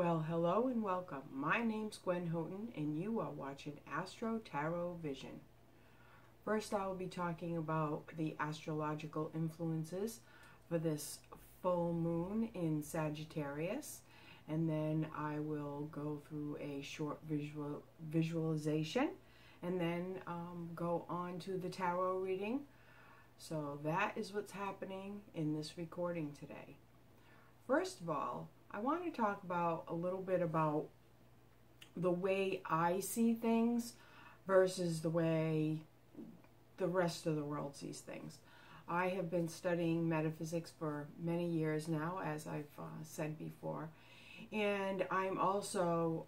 Well, hello and welcome. My name's Gwen Houghton, and you are watching Astro Tarot Vision. First, I will be talking about the astrological influences for this full moon in Sagittarius, and then I will go through a short visualization, and then go on to the tarot reading. So that is what's happening in this recording today. First of all, I want to talk about a little bit about the way I see things versus the way the rest of the world sees things. I have been studying metaphysics for many years now, as I've said before, and I'm also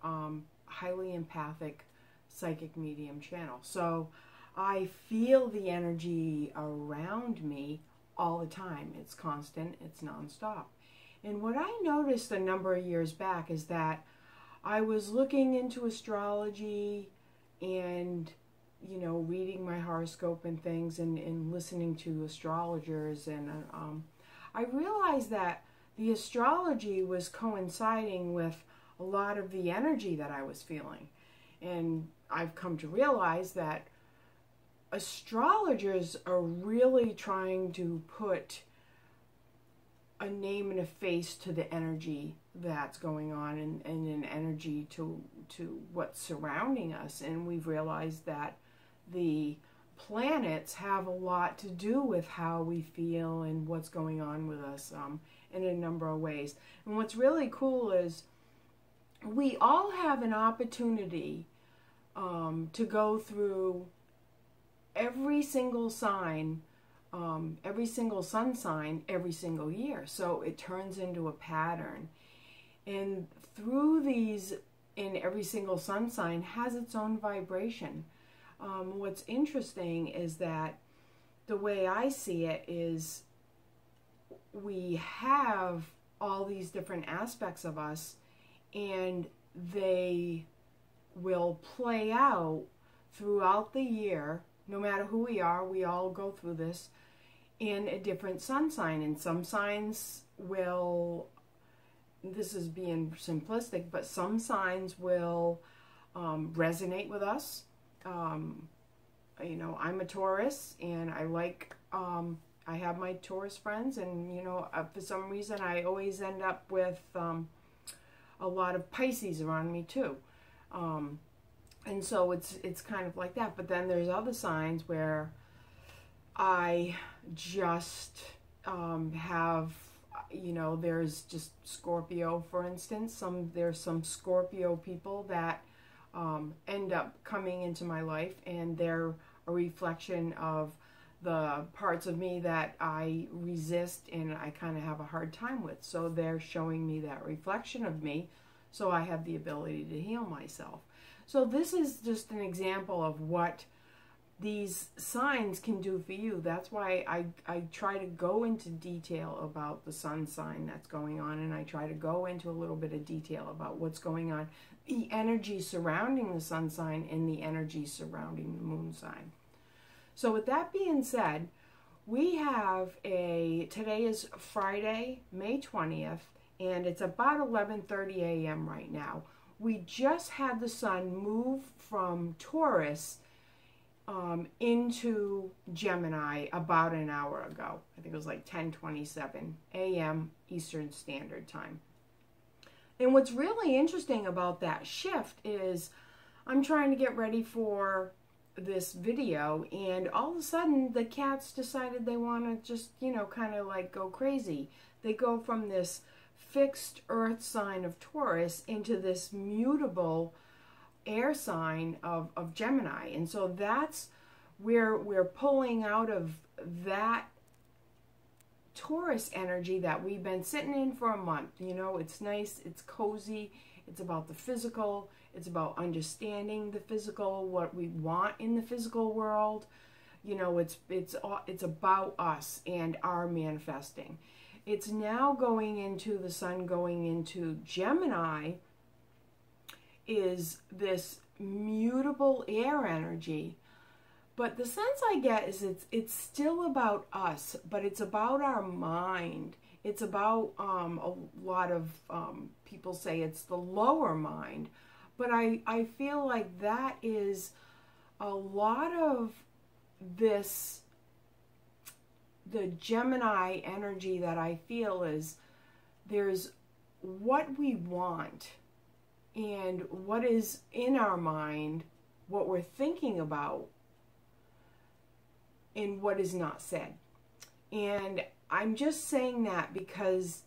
highly empathic psychic medium channel. So I feel the energy around me all the time. It's constant, it's nonstop. And what I noticed a number of years back is that I was looking into astrology and, you know, reading my horoscope and things and listening to astrologers. And I realized that the astrology was coinciding with a lot of the energy that I was feeling. And I've come to realize that astrologers are really trying to put a name and a face to the energy that's going on and an energy to what's surrounding us. And we've realized that the planets have a lot to do with how we feel and what's going on with us in a number of ways. And what's really cool is we all have an opportunity to go through every single sign, every single sun sign, every single year. So it turns into a pattern. And through these, in every single sun sign has its own vibration. What's interesting is that the way I see it is we have all these different aspects of us, and they will play out throughout the year. No matter who we are, we all go through this in a different sun sign. And some signs will, this is being simplistic, but some signs will resonate with us. You know, I'm a Taurus, and I like, I have my Taurus friends, and, you know, for some reason I always end up with a lot of Pisces around me too. And so it's kind of like that. But then there's other signs where I just have, you know, there's just Scorpio, for instance. There's some Scorpio people that end up coming into my life, and they're a reflection of the parts of me that I resist and I kind of have a hard time with. So they're showing me that reflection of me, so I have the ability to heal myself. So this is just an example of what these signs can do for you. That's why I try to go into detail about the sun sign that's going on, and I try to go into a little bit of detail about what's going on, the energy surrounding the sun sign and the energy surrounding the moon sign. So with that being said, we have today is Friday, May 20th, and it's about 11:30 a.m. right now. We just had the sun move from Taurus into Gemini about an hour ago. I think it was like 10:27 a.m. Eastern Standard Time. And what's really interesting about that shift is I'm trying to get ready for this video, and all of a sudden the cats decided they want to just, you know, kind of like go crazy. They go from this fixed earth sign of Taurus into this mutable air sign of Gemini. And so that's where we're pulling out of that Taurus energy that we've been sitting in for a month. You know, it's nice, it's cozy, it's about the physical, it's about understanding the physical, what we want in the physical world. You know, it's about us and our manifesting. It's now going into the sun, going into Gemini, is this mutable air energy But the sense I get is it's still about us, but it's about our mind. It's about, a lot of people say it's the lower mind. But I feel like that is a lot of this, the Gemini energy that I feel is there's what we want and what is in our mind, what we're thinking about, and what is not said. And I'm just saying that because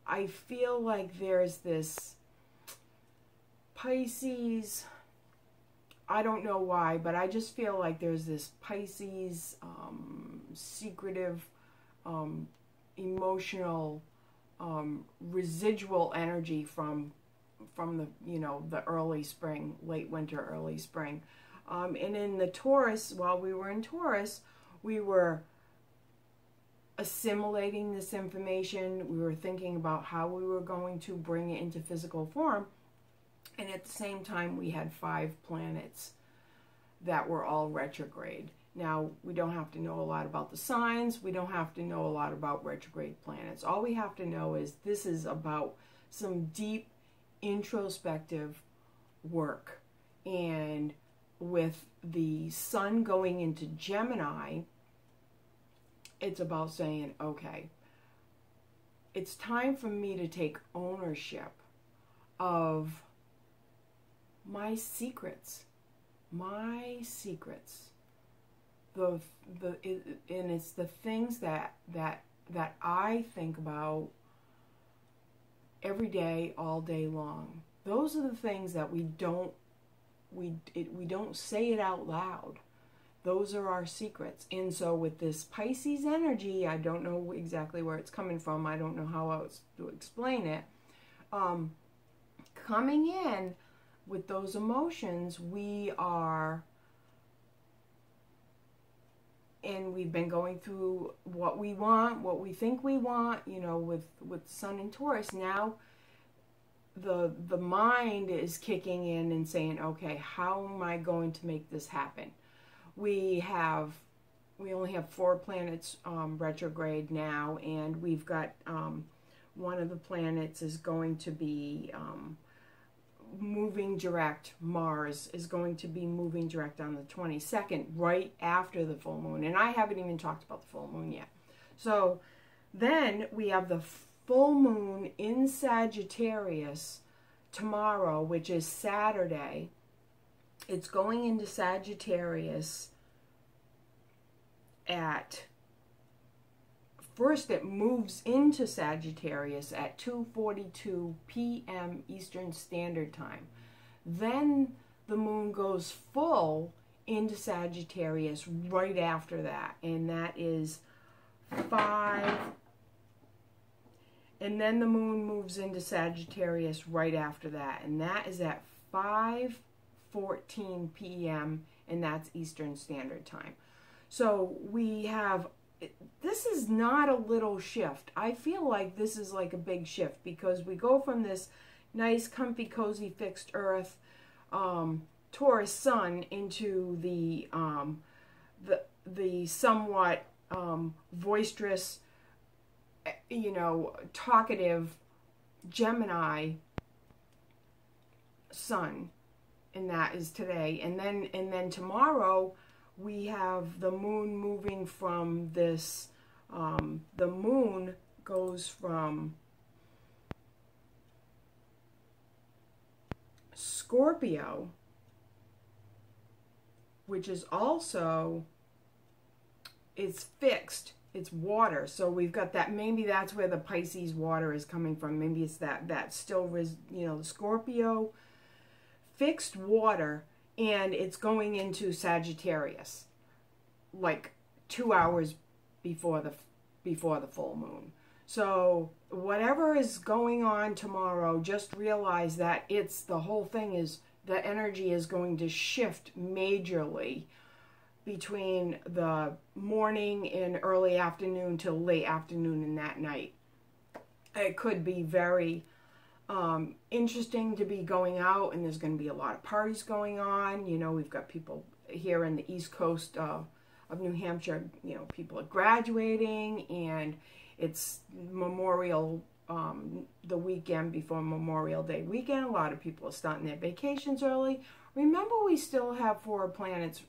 I feel like there's this Pisces, I don't know why, but I just feel like there's this Pisces secretive, emotional, residual energy from the, the early spring, late winter, early spring. And in the Taurus, while we were in Taurus, we were assimilating this information. We were thinking about how we were going to bring it into physical form. And at the same time, we had 5 planets that were all retrograde. Now, we don't have to know a lot about the signs. We don't have to know a lot about retrograde planets. All we have to know is this is about some deep introspective work. And with the sun going into Gemini, it's about saying, okay, it's time for me to take ownership of my secrets. And it's the things that I think about every day, all day long. Those are the things that we don't say it out loud. Those are our secrets. And so with this Pisces energy, I don't know exactly where it's coming from. I don't know how else to explain it. Coming in with those emotions, we've been going through what we want, what we think we want, with Sun and Taurus. Now the mind is kicking in and saying, okay, how am I going to make this happen? We only have 4 planets retrograde now, and we've got one of the planets is going to be moving direct. Mars is going to be moving direct on the 22nd, right after the full moon. And I haven't even talked about the full moon yet. So then we have the full moon in Sagittarius tomorrow, which is Saturday. It's going into Sagittarius first it moves into Sagittarius at 2:42 p.m. Eastern Standard Time. Then the moon goes full into Sagittarius right after that. And that is 5. And then the moon moves into Sagittarius right after that. And that is at 5:14 p.m. and that's Eastern Standard Time. So we have, this is not a little shift. I feel like this is like a big shift because we go from this nice, comfy, cozy, fixed earth, Taurus sun into the somewhat boisterous, talkative Gemini sun, and that is today. And then tomorrow we have the moon moving from this. The moon goes from Scorpio, which is also, it's fixed. It's water. So we've got that. Maybe that's where the Pisces water is coming from. Maybe it's that still, the Scorpio fixed water, and it's going into Sagittarius like 2 hours before the full moon. So whatever is going on tomorrow, just realize that the whole thing is, the energy is going to shift majorly between the morning and early afternoon till late afternoon and that night. It could be very interesting to be going out, and there's going to be a lot of parties going on. We've got people here in the East Coast of New Hampshire, you know, people are graduating, and it's Memorial, the weekend before Memorial Day weekend. A lot of people are starting their vacations early. Remember, we still have 4 planets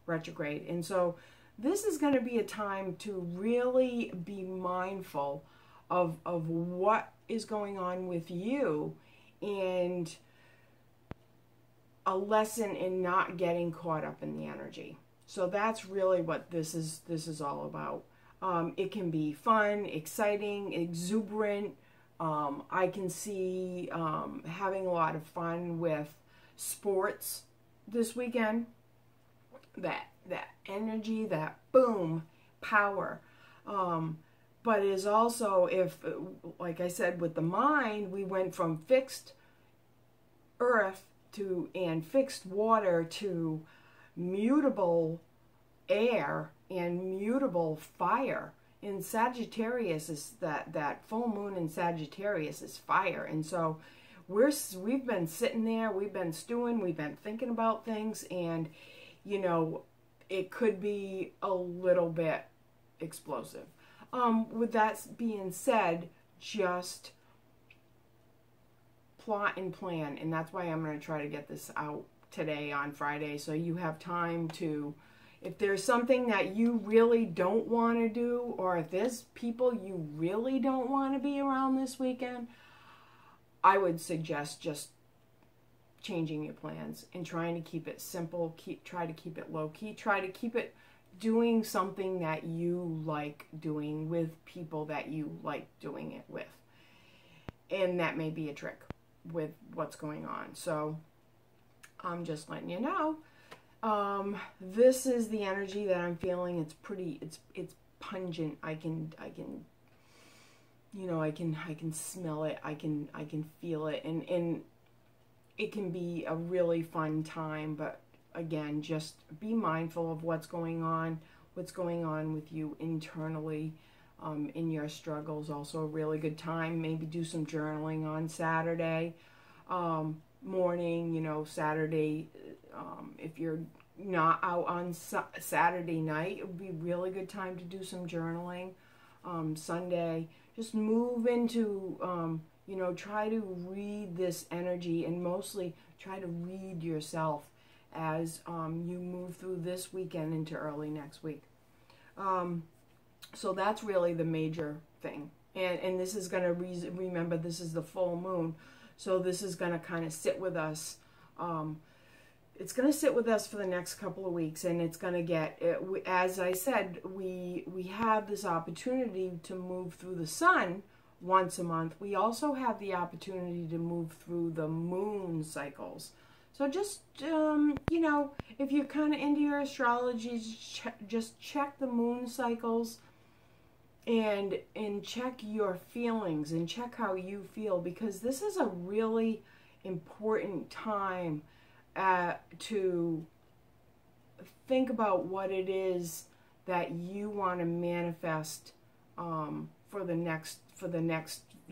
retrograde, and so this is going to be a time to really be mindful of what is going on with you, and a lesson in not getting caught up in the energy. So that's really what this is all about. It can be fun, exciting, exuberant. I can see having a lot of fun with sports this weekend. That energy, that boom, power. But is also, if, like I said, with the mind, we went from fixed earth and fixed water to mutable air and mutable fire. In Sagittarius, is that full moon in Sagittarius is fire. And so we've been sitting there, we've been stewing, we've been thinking about things, and you know, it could be a little bit explosive. With that being said, just plot and plan, and that's why I'm going to try to get this out today on Friday, so you have time to, if there's something that you really don't want to do, or if there's people you really don't want to be around this weekend, I would suggest just changing your plans and trying to keep it simple, try to keep it low key, try to keep it doing something that you like doing with people that you like doing it with. And that may be a trick with what's going on. So I'm just letting you know. This is the energy that I'm feeling. It's pretty, it's pungent. I can, you know, I can smell it. I can feel it, and it can be a really fun time. But again, just be mindful of what's going on with you internally, in your struggles. Also a really good time. Maybe do some journaling on Saturday morning, you know, Saturday, if you're not out on Saturday night, it would be a really good time to do some journaling. Sunday, just move into, you know, try to read this energy, and mostly try to read yourself as you move through this weekend into early next week. So that's really the major thing. And this is going to, remember, this is the full moon. So this is going to kind of sit with us. It's going to sit with us for the next couple of weeks, and it's going to get, as I said, we have this opportunity to move through the sun once a month. We also have the opportunity to move through the moon cycles. So just, you know, if you're kind of into your astrology, just check the moon cycles and check your feelings and check how you feel, because this is a really important time to think about what it is that you want to manifest for the next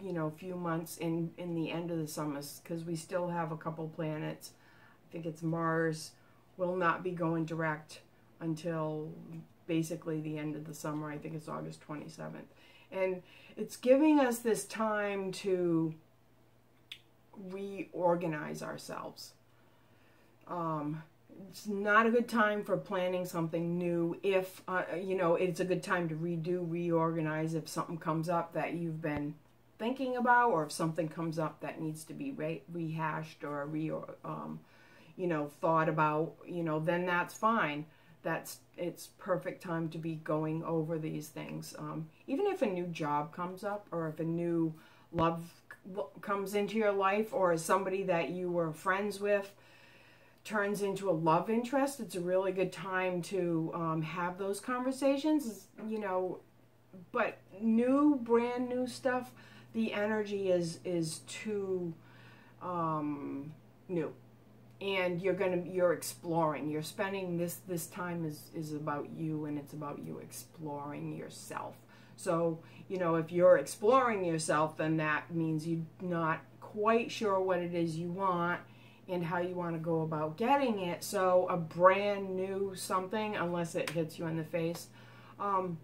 you know, few months in the end of the summer, because we still have a couple planets. I think it's Mars will not be going direct until basically the end of the summer. I think it's August 27th. And it's giving us this time to reorganize ourselves. It's not a good time for planning something new. If, you know, it's a good time to reorganize if something comes up that you've been thinking about, or if something comes up that needs to be rehashed or you know, thought about, you know, then that's fine. It's perfect time to be going over these things. Even if a new job comes up, or if a new love comes into your life, or somebody that you were friends with turns into a love interest, it's a really good time to have those conversations, you know. But brand new stuff, the energy is too new. And you're exploring. You're spending this time is about you, and it's about you exploring yourself. So, you know, if you're exploring yourself, then that means you're not quite sure what it is you want, and how you want to go about getting it. So a brand new something, unless it hits you in the face, you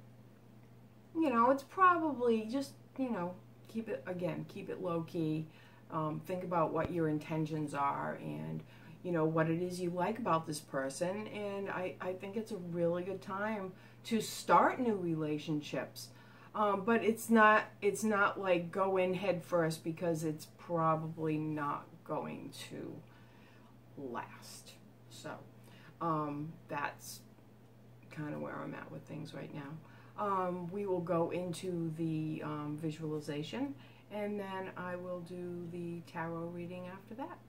know, it's probably just, you know, keep it low key. Think about what your intentions are and, you know, what it is you like about this person. And I think it's a really good time to start new relationships. But it's not like go in head first, because it's probably not going to last. So that's kind of where I'm at with things right now. We will go into the visualization, and then I will do the tarot reading after that.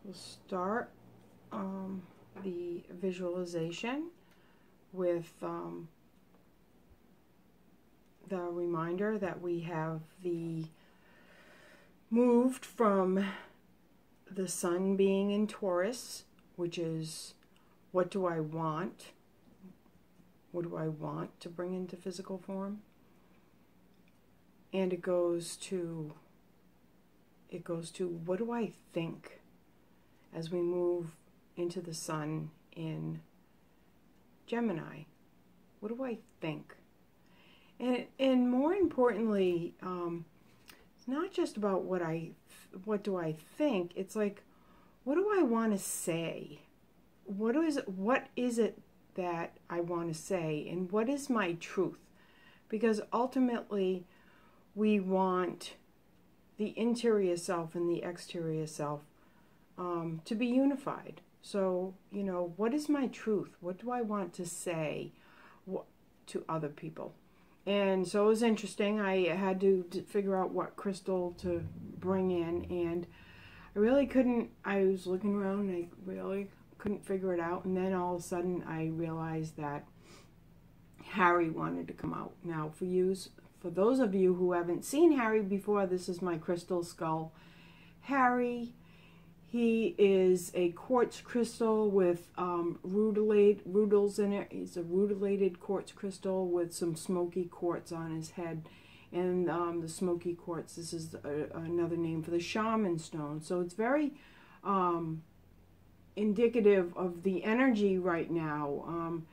We'll start the visualization with the reminder that we have moved from the sun being in Taurus, which is what do I want? What do I want to bring into physical form? And it goes to what do I think as we move into the sun in Gemini? What do I think? And more importantly, it's not just about what do I think. It's like, what do I want to say? What is it that I want to say? And what is my truth? Because ultimately, we want the interior self and the exterior self to be unified. So, you know, what is my truth? What do I want to say to other people? And so it was interesting. I had to figure out what crystal to bring in, and I really couldn't. I was looking around and I really couldn't figure it out. And then all of a sudden I realized that Harry wanted to come out. Now, for those of you who haven't seen Harry before, this is my crystal skull. Harry, he is a quartz crystal with rudels in it. He's a rutilated quartz crystal with some smoky quartz on his head. And the smoky quartz, this is another name for the shaman stone. So it's very indicative of the energy right now.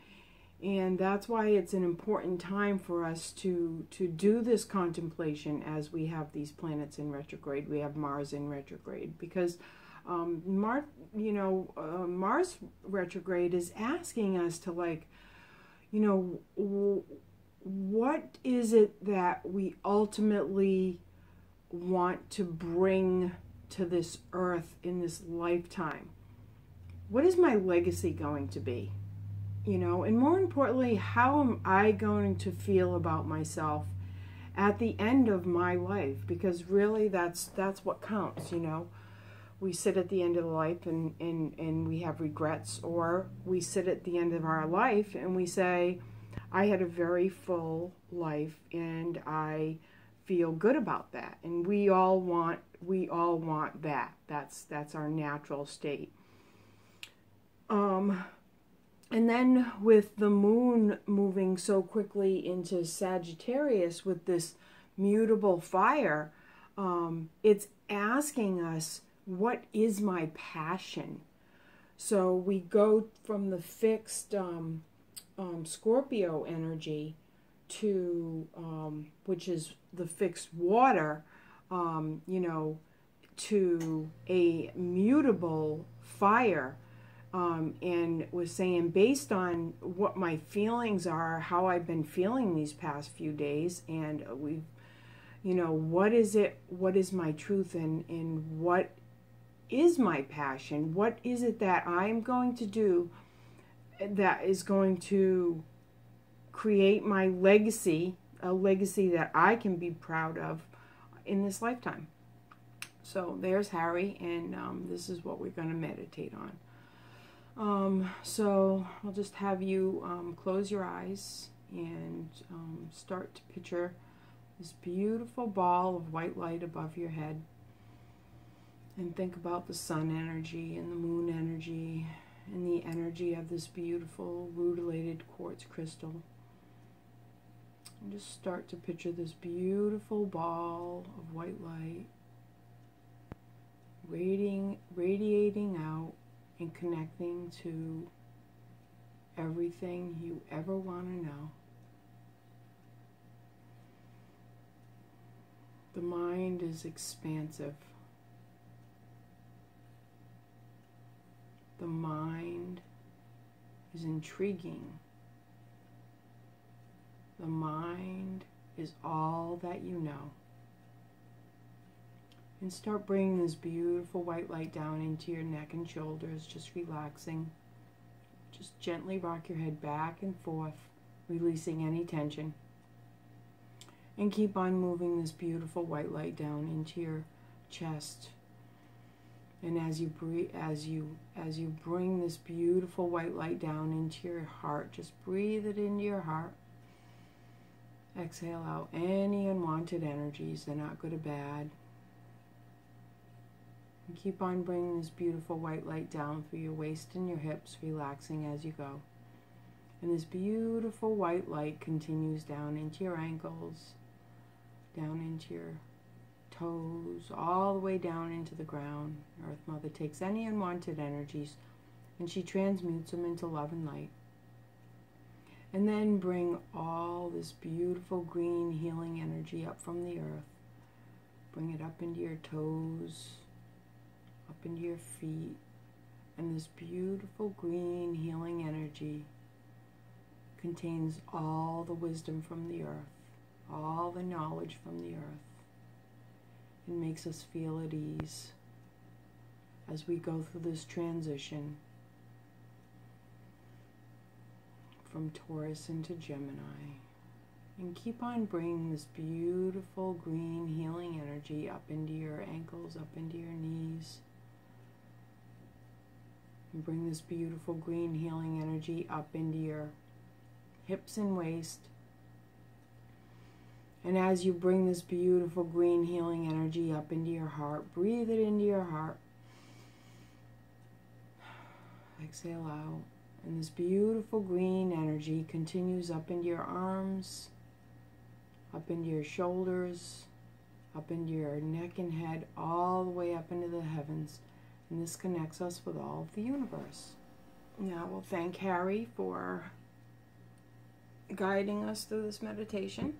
And that's why it's an important time for us to do this contemplation as we have these planets in retrograde. We have Mars in retrograde, because Mars retrograde is asking us to, like, you know, what is it that we ultimately want to bring to this earth in this lifetime? What is my legacy going to be? You know, and more importantly, how am I going to feel about myself at the end of my life? Because really that's what counts, you know. We sit at the end of the life and we have regrets, or we sit at the end of our life and we say, I had a very full life and I feel good about that. And we all want that. That's our natural state. And then with the moon moving so quickly into Sagittarius with this Mutable-Fire, it's asking us, what is my passion? So we go from the fixed Scorpio energy to, which is the fixed water, you know, to a mutable fire. And was saying, based on what my feelings are, how I've been feeling these past few days, and we've, you know, what is my truth, and what is my passion? What is it that I'm going to do that is going to create my legacy, a legacy that I can be proud of in this lifetime? So there's Harry, and this is what we're going to meditate on. So I'll just have you close your eyes and start to picture this beautiful ball of white light above your head, and think about the sun energy and the moon energy and the energy of this beautiful rutilated quartz crystal. And just start to picture this beautiful ball of white light radiating out and connecting to everything you ever want to know. The mind is expansive. The mind is intriguing. The mind is all that you know. And start bringing this beautiful white light down into your neck and shoulders, just relaxing. Just gently rock your head back and forth, releasing any tension. And keep on moving this beautiful white light down into your chest. And as you breathe, as you bring this beautiful white light down into your heart, just breathe it into your heart. Exhale out any unwanted energies. They're not good or bad. And keep on bringing this beautiful white light down through your waist and your hips, relaxing as you go. And this beautiful white light continues down into your ankles, down into your toes, all the way down into the ground. Earth Mother takes any unwanted energies and she transmutes them into love and light. And then bring all this beautiful green healing energy up from the earth. Bring it up into your toes, up into your feet. And this beautiful green healing energy contains all the wisdom from the earth, all the knowledge from the earth. It makes us feel at ease as we go through this transition from Taurus into Gemini. And keep on bringing this beautiful green healing energy up into your ankles, up into your knees. And bring this beautiful green healing energy up into your hips and waist. And as you bring this beautiful green healing energy up into your heart, breathe it into your heart. Exhale out. And this beautiful green energy continues up into your arms, up into your shoulders, up into your neck and head, all the way up into the heavens. And this connects us with all of the universe. Now we'll thank Harry for guiding us through this meditation.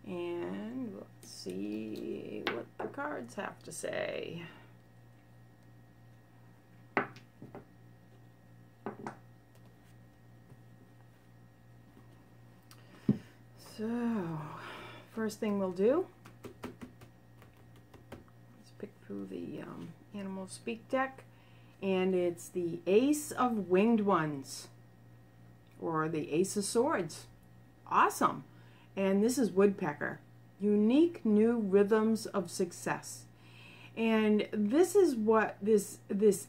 And let's see what the cards have to say. So, first thing we'll do is pick through the Animal Speak deck, and it's the Ace of Winged Ones, or the Ace of Swords. Awesome. And this is Woodpecker. Unique new rhythms of success. And this is what this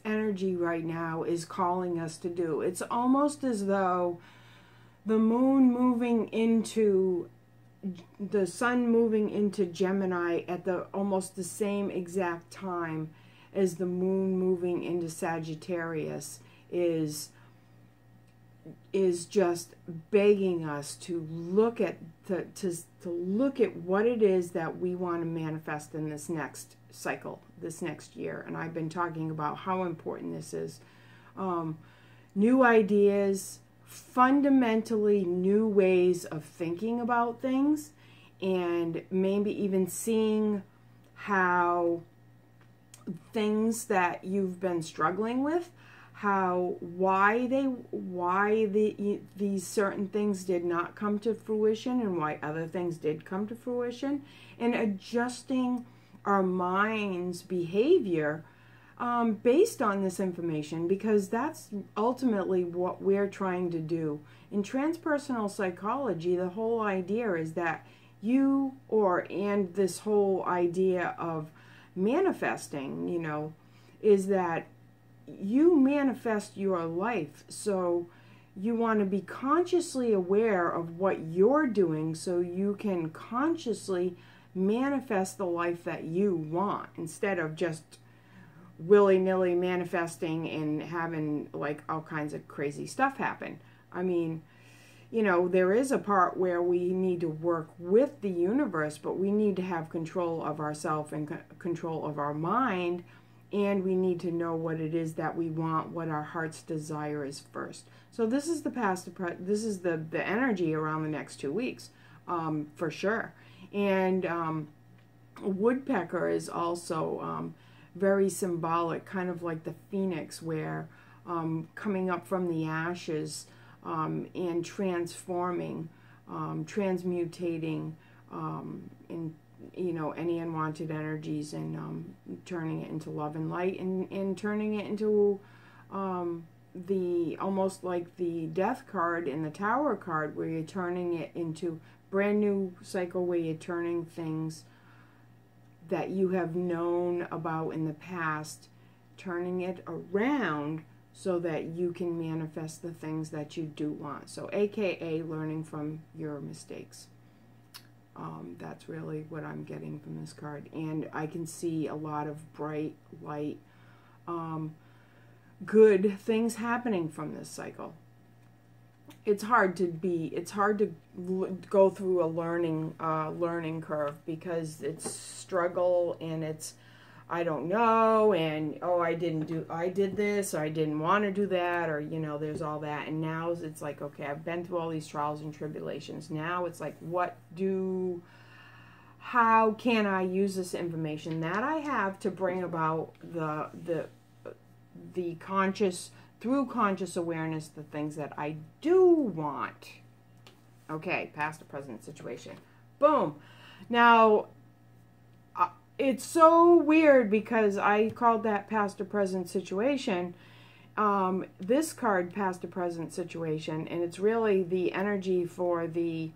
energy right now is calling us to do. It's almost as though the moon moving into the sun moving into Gemini at almost the same exact time as the moon moving into Sagittarius is just begging us to look at to look at what it is that we want to manifest in this next cycle, this next year. And I've been talking about how important this is. New ideas, fundamentally new ways of thinking about things, and maybe even seeing how things that you've been struggling with, why these certain things did not come to fruition and why other things did come to fruition, and adjusting our mind's behavior based on this information, because that's ultimately what we're trying to do. In transpersonal psychology, the whole idea is that and this whole idea of manifesting, is that you manifest your life. So you want to be consciously aware of what you're doing so you can consciously manifest the life that you want, instead of just willy-nilly manifesting and having like all kinds of crazy stuff happen. I mean, you know, there is a part where we need to work with the universe, but we need to have control of ourselves and control of our mind, and we need to know what it is that we want, what our heart's desire is first. So this is the past, this is the energy around the next 2 weeks, for sure. And Woodpecker is also very symbolic, kind of like the phoenix, where coming up from the ashes, and transforming, transmutating, in, you know, any unwanted energies, and turning it into love and light, and turning it into the almost like the death card in the Tower card, where you're turning it into brand new cycle, where you're turning things that you have known about in the past, turning it around so that you can manifest the things that you do want. So AKA learning from your mistakes. That's really what I'm getting from this card. And I can see a lot of bright light, good things happening from this cycle. It's hard to go through a learning curve, because it's struggle, and it's, I don't know, and oh, I did this, or I didn't want to do that, or, you know, there's all that. And now it's like, okay, I've been through all these trials and tribulations. Now it's like, how can I use this information that I have to bring about the conscious, through conscious awareness, the things that I do want. Okay, past or present situation. Boom. Now, it's so weird, because I called that past or present situation. This card, past or present situation, and it's really the energy for the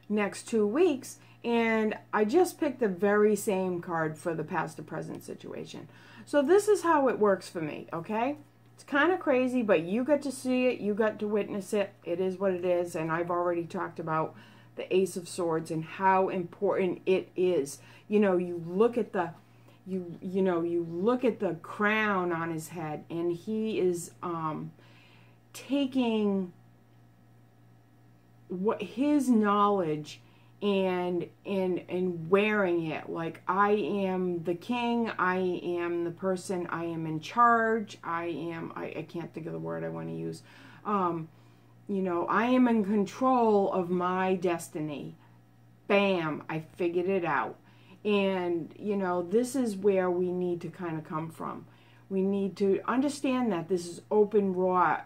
next 2 weeks. And I just picked the very same card for the past or present situation. So this is how it works for me, okay? It's kind of crazy, but you got to see it, you got to witness it. It is what it is, and I've already talked about the Ace of Swords and how important it is. You know, you look at the you look at the crown on his head, and he is taking what his knowledge and wearing it like, I am the king, I am the person, I am in charge, I can't think of the word I want to use. You know, I am in control of my destiny. Bam, I figured it out. And, you know, this is where we need to kind of come from. We need to understand that this is open, raw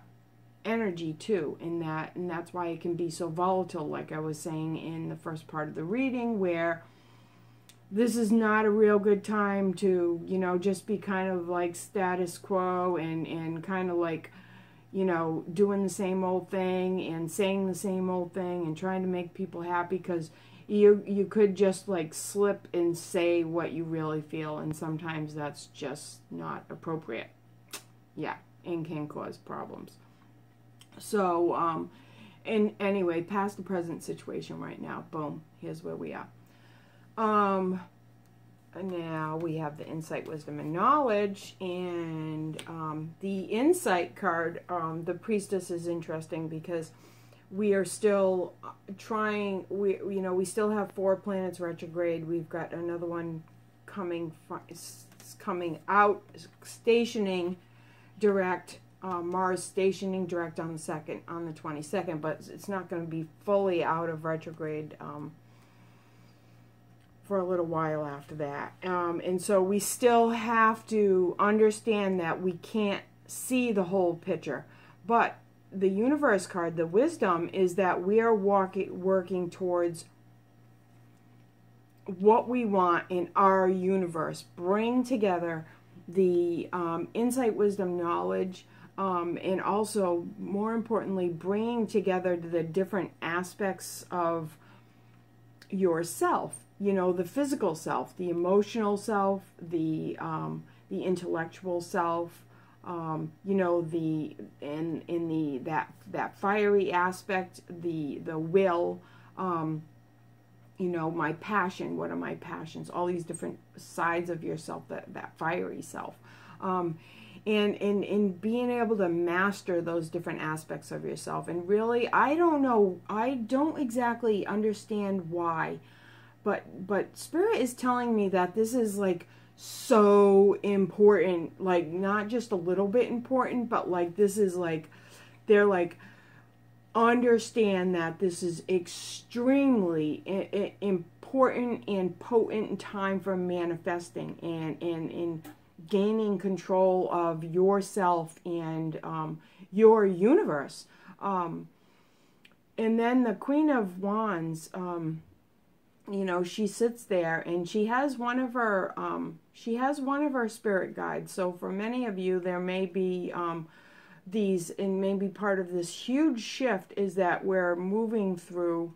energy too, and that's why it can be so volatile, like I was saying in the first part of the reading, where this is not a real good time to, you know, just be kind of like status quo and kind of like, you know, doing the same old thing and saying the same old thing and trying to make people happy, because you could just like slip and say what you really feel, and sometimes that's just not appropriate. Yeah, and can cause problems. So, and anyway, past the present situation right now. Boom, here's where we are. Now we have the insight, wisdom, and knowledge, and the insight card, the priestess, is interesting because we are still trying. We still have 4 planets retrograde. We've got another one coming out, stationing direct. Mars stationing direct on the 22nd, but it's not going to be fully out of retrograde for a little while after that. And so we still have to understand that we can't see the whole picture. But the universe card, the wisdom, is that we are working towards what we want in our universe. Bring together the insight, wisdom, knowledge, and also, more importantly, bringing together the different aspects of yourself. You know, the physical self, the emotional self, the intellectual self. You know, that fiery aspect, the will. You know, my passion. What are my passions? All these different sides of yourself. That fiery self. and being able to master those different aspects of yourself. And really, I don't know, I don't exactly understand why, but Spirit is telling me that this is like so important, like not just a little bit important, but like this is like, they're like, understand that this is extremely important and potent time for manifesting and gaining control of yourself and your universe. And then the Queen of Wands, you know, she sits there and she has one of her spirit guides. So for many of you, there may be these, and maybe part of this huge shift is that we're moving through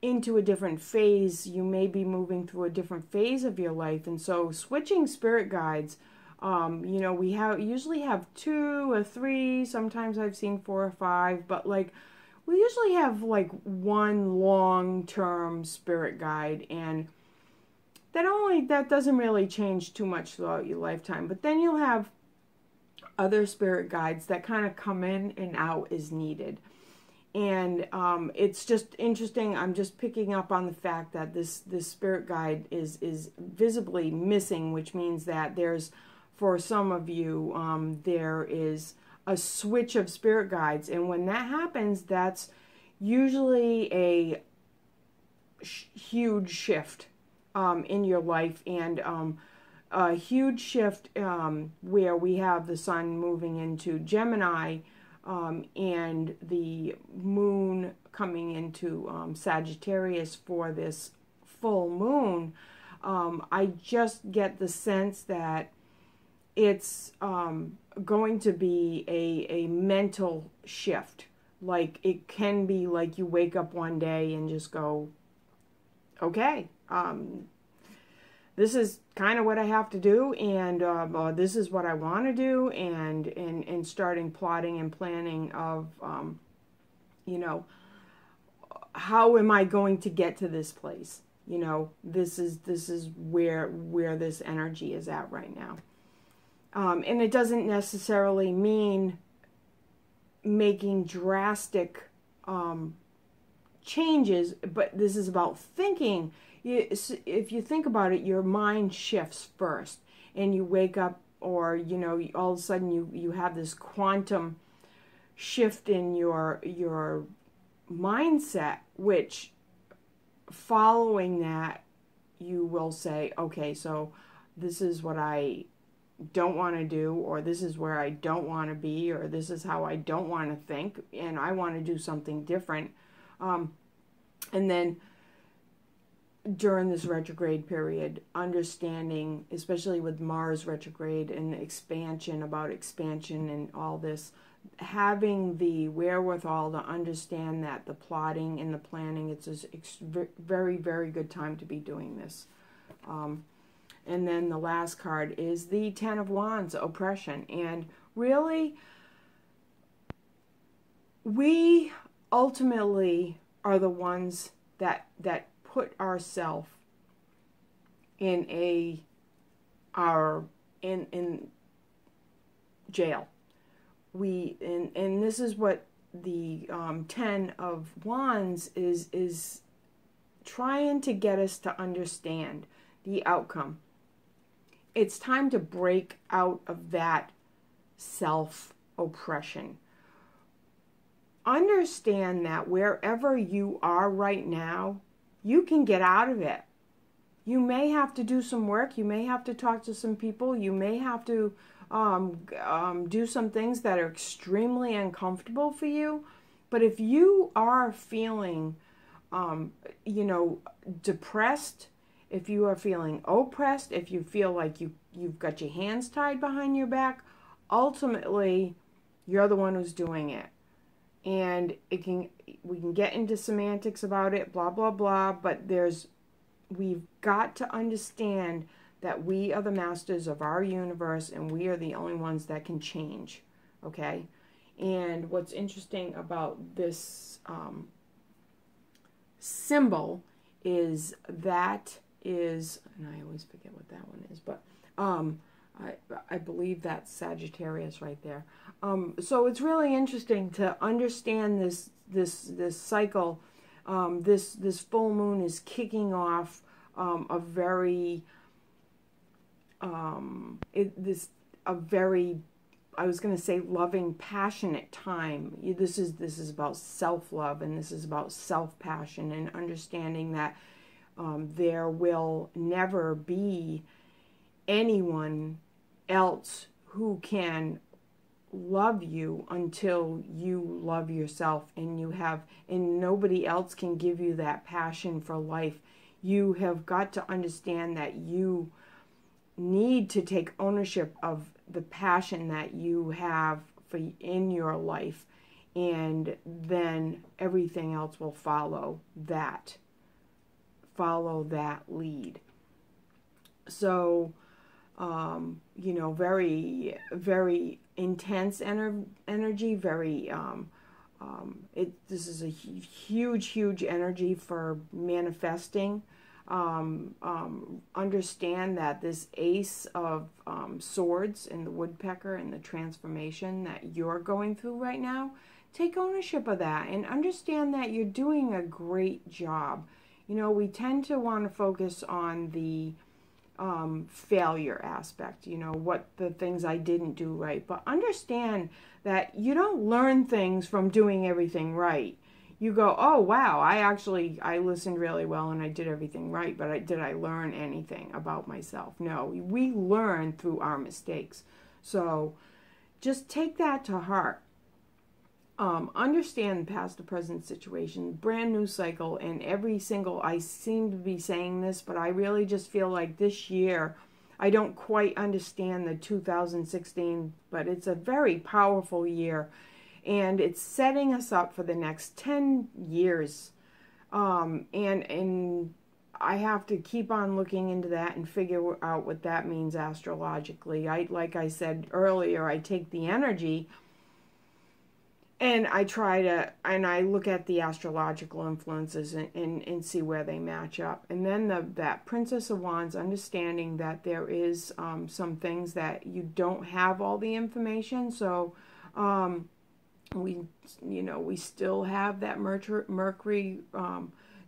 into a different phase. You may be moving through a different phase of your life, and so switching spirit guides, you know, we usually have 2 or 3, sometimes I've seen 4 or 5, but like we usually have like one long-term spirit guide, and that doesn't really change too much throughout your lifetime. But then you'll have other spirit guides that kind of come in and out as needed. And it's just interesting. I'm just picking up on the fact that this spirit guide is visibly missing, which means that there's, for some of you, there is a switch of spirit guides. And when that happens, that's usually a huge shift in your life, and a huge shift where we have the sun moving into Gemini and the moon coming into Sagittarius for this full moon. I just get the sense that it's going to be a mental shift. Like it can be like you wake up one day and just go, okay, this is kind of what I have to do, and this is what I want to do, and starting plotting and planning of, you know, how am I going to get to this place? You know, this is where this energy is at right now. And it doesn't necessarily mean making drastic changes, but this is about thinking. If you think about it, your mind shifts first, and you wake up, or you know, all of a sudden you have this quantum shift in your mindset, which following that you will say, okay, so this is what I don't want to do, or this is where I don't want to be, or this is how I don't want to think, and I want to do something different. And then during this retrograde period, understanding, especially with Mars retrograde and expansion, about expansion and all this, having the wherewithal to understand that the plotting and the planning, it's a very, very good time to be doing this. And then the last card is the Ten of Wands, oppression. And really, we ultimately are the ones that put ourselves in in jail. And this is what the Ten of Wands is trying to get us to understand the outcome. It's time to break out of that self-oppression. Understand that wherever you are right now, you can get out of it. You may have to do some work. You may have to talk to some people. You may have to do some things that are extremely uncomfortable for you. But if you are feeling, you know, depressed, if you are feeling oppressed, if you feel like you've got your hands tied behind your back, ultimately, you're the one who's doing it. And we can get into semantics about it, blah, blah, blah, but we've got to understand that we are the masters of our universe, and we are the only ones that can change, okay? And what's interesting about this symbol is, and I always forget what that one is, but I believe that's Sagittarius right there. So it's really interesting to understand this cycle. This full moon is kicking off a very I was going to say loving, passionate time. This is about self-love, and this is about self-passion, and understanding that there will never be anyone else who can love you until you love yourself, and nobody else can give you that passion for life. You have got to understand that you need to take ownership of the passion that you have in your life, and then everything else will follow that lead. So very, very intense energy, very this is a huge energy for manifesting. Understand that this Ace of Swords and the Woodpecker and the transformation that you're going through right now, take ownership of that and understand that you're doing a great job. We tend to want to focus on the failure aspect, what the things I didn't do right. But understand that you don't learn things from doing everything right. You go, oh, wow, I listened really well and I did everything right, but did I learn anything about myself? No, we learn through our mistakes. So just take that to heart. Understand the past to present situation, brand new cycle, and I seem to be saying this, but I really just feel like this year, I don't quite understand the 2016, but it's a very powerful year. And it's setting us up for the next 10 years. And I have to keep on looking into that and figure out what that means astrologically. Like I said earlier, I take the energy and I look at the astrological influences and see where they match up. And then that Princess of Wands, understanding that there is some things that you don't have all the information. So, we still have that Mercury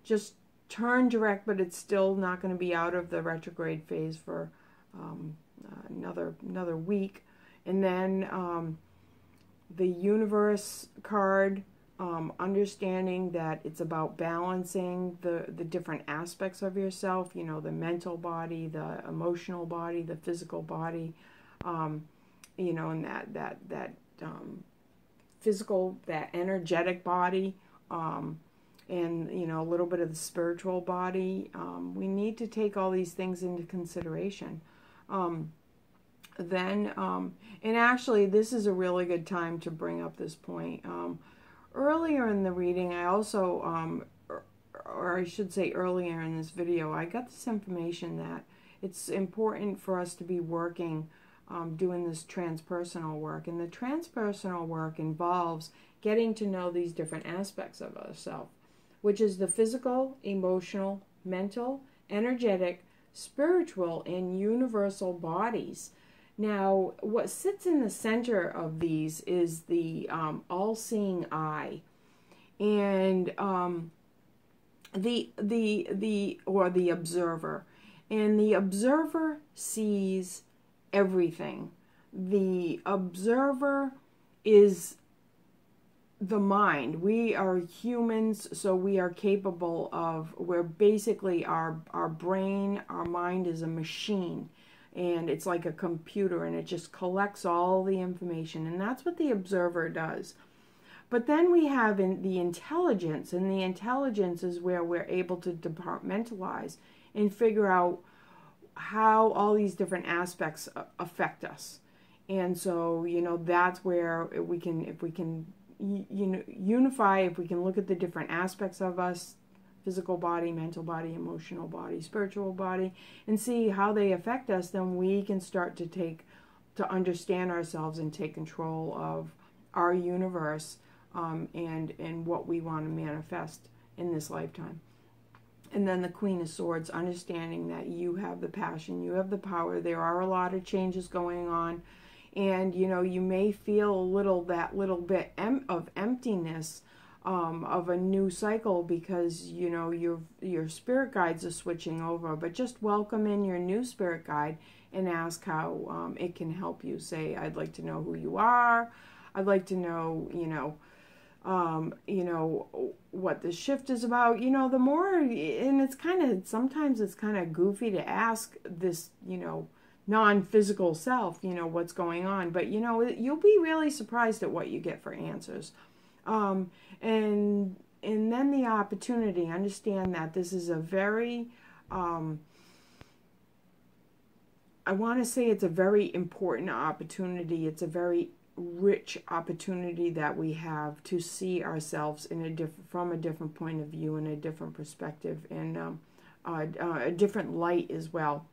just turned direct, but it's still not going to be out of the retrograde phase for another week. And then the Universe card, understanding that it's about balancing the different aspects of yourself, the mental body, the emotional body, the physical body, and that physical, that energetic body, and a little bit of the spiritual body. We need to take all these things into consideration. And actually, this is a really good time to bring up this point. Earlier in the reading, I also, or I should say earlier in this video, I got this information that it's important for us to be working doing this transpersonal work. And the transpersonal work involves getting to know these different aspects of ourselves, which is the physical, emotional, mental, energetic, spiritual, and universal bodies. Now, what sits in the center of these is the all-seeing eye, and the observer. And the observer sees everything. The observer is the mind. We are humans, so we are capable of, we're basically our brain, our mind is a machine, and it's like a computer, and it just collects all the information, and that's what the observer does. But then we have the intelligence, and the intelligence is where we're able to departmentalize and figure out how all these different aspects affect us. And so, that's where we can, if we can unify, if we can look at the different aspects of us, physical body, mental body, emotional body, spiritual body, and see how they affect us, then we can start to understand ourselves and take control of our universe, and what we want to manifest in this lifetime. And then the Queen of Swords, understanding that you have the passion, you have the power. There are a lot of changes going on. And, you know, you may feel that little bit of emptiness of a new cycle because, you know, your spirit guides are switching over. But just welcome in your new spirit guide and ask how it can help you. Say, I'd like to know who you are. I'd like to know, you know, what the shift is about. You know, the more, and it's kind of, sometimes it's kind of goofy to ask this, you know, non-physical self, you know, what's going on. But, you know, you'll be really surprised at what you get for answers. And then the opportunity, understand that this is a very, I want to say it's a very important opportunity. It's a very rich opportunity that we have to see ourselves in from a different point of view and a different perspective, and a different light as well.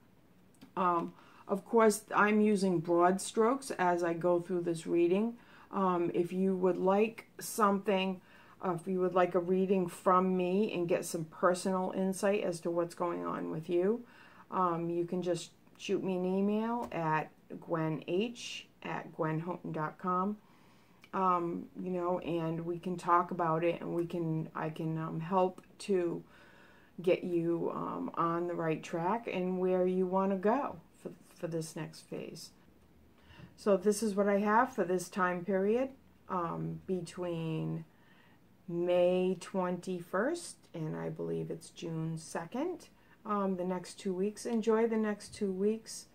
Of course, I'm using broad strokes as I go through this reading. If you would like something, if you would like a reading from me and get some personal insight as to what's going on with you, you can just shoot me an email at gwenh@gwenhoughton.com. You know, and we can talk about it, and I can help to get you on the right track and where you want to go for this next phase. So this is what I have for this time period between May 21st and I believe it's June 2nd. The next 2 weeks. Enjoy the next 2 weeks.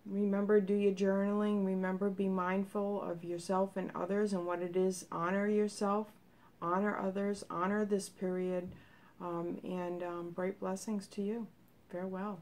Remember, do your journaling. Remember, be mindful of yourself and others and what it is. Honor yourself, honor others, honor this period, and bright blessings to you. Farewell.